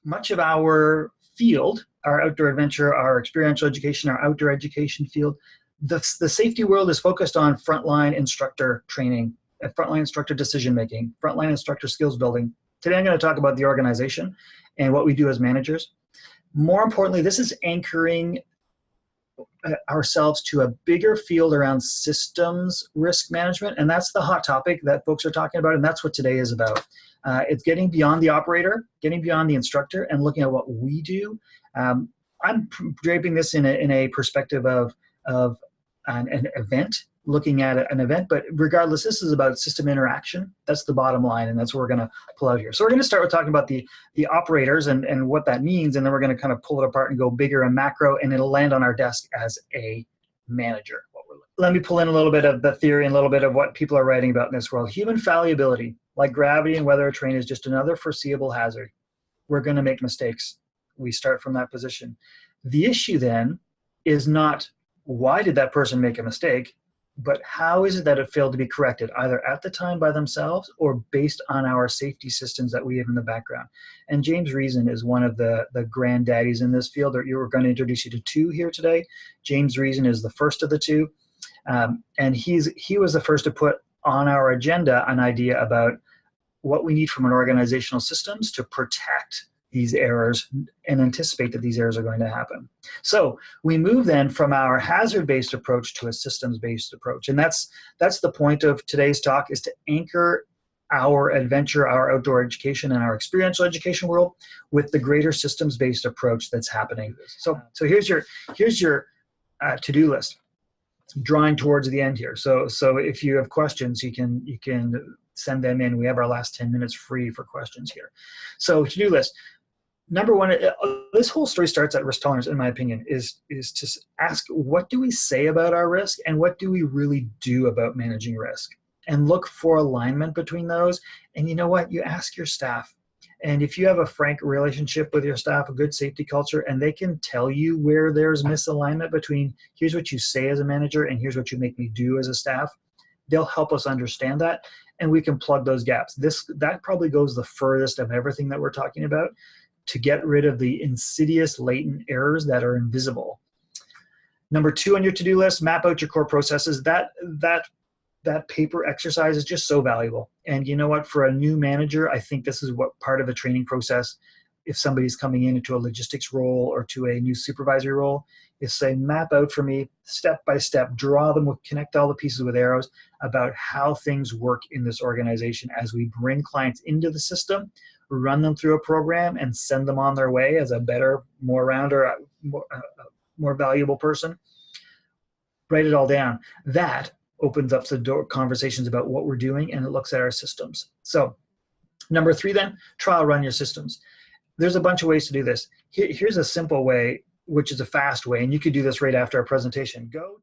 much of our field, our outdoor adventure, our experiential education, our outdoor education field, the safety world is focused on frontline instructor training, frontline instructor decision-making, frontline instructor skills building. Today I'm going to talk about the organization and what we do as managers. More importantly, this is anchoring ourselves to a bigger field around systems risk management, and that's the hot topic that folks are talking about, and that's what today is about. It's getting beyond the operator, getting beyond the instructor, and looking at what we do. I'm draping this in a perspective of an event, looking at an event, but regardless, this is about system interaction. That's the bottom line, and that's what we're going to pull out here. So we're going to start with talking about the operators and what that means, and then we're going to kind of pull it apart and go bigger and macro, and it'll land on our desk as a manager. Let me pull in a little bit of the theory and a little bit of what people are writing about in this world. Human fallibility, like gravity and weather or terrain, is just another foreseeable hazard. We're going to make mistakes. We start from that position. The issue then is not why did that person make a mistake, but how is it that it failed to be corrected, either at the time by themselves or based on our safety systems that we have in the background. And James Reason is one of the granddaddies in this field. We're going to introduce you to two here today. James Reason is the first of the two. And he was the first to put on our agenda an idea about what we need from an organizational systems to protect these errors and anticipate that these errors are going to happen. So we move then from our hazard-based approach to a systems-based approach. And that's the point of today's talk, is to anchor our adventure, our outdoor education, and our experiential education world with the greater systems-based approach that's happening. So here's your to-do list, drawing towards the end here. So if you have questions, you can send them in. We have our last 10 minutes free for questions here. So to-do list. Number one, this whole story starts at risk tolerance, in my opinion, is to ask, what do we say about our risk and what do we really do about managing risk? And look for alignment between those. And you know what? You ask your staff. And if you have a frank relationship with your staff, a good safety culture, and they can tell you where there's misalignment between here's what you say as a manager and here's what you make me do as a staff, they'll help us understand that, and we can plug those gaps. That probably goes the furthest of everything that we're talking about, to get rid of the insidious latent errors that are invisible. Number two on your to-do list, map out your core processes. That paper exercise is just so valuable. And you know what, for a new manager, I think this is what part of a training process, if somebody's coming into a logistics role or to a new supervisory role, is say, map out for me, step by step, draw them, connect all the pieces with arrows about how things work in this organization as we bring clients into the system, run them through a program, and send them on their way as a better, more rounder, more valuable person. Write it all down. That opens up the door conversations about what we're doing, and it looks at our systems. So number three then, trial run your systems. There's a bunch of ways to do this. Here's a simple way, which is a fast way, and you could do this right after our presentation. Go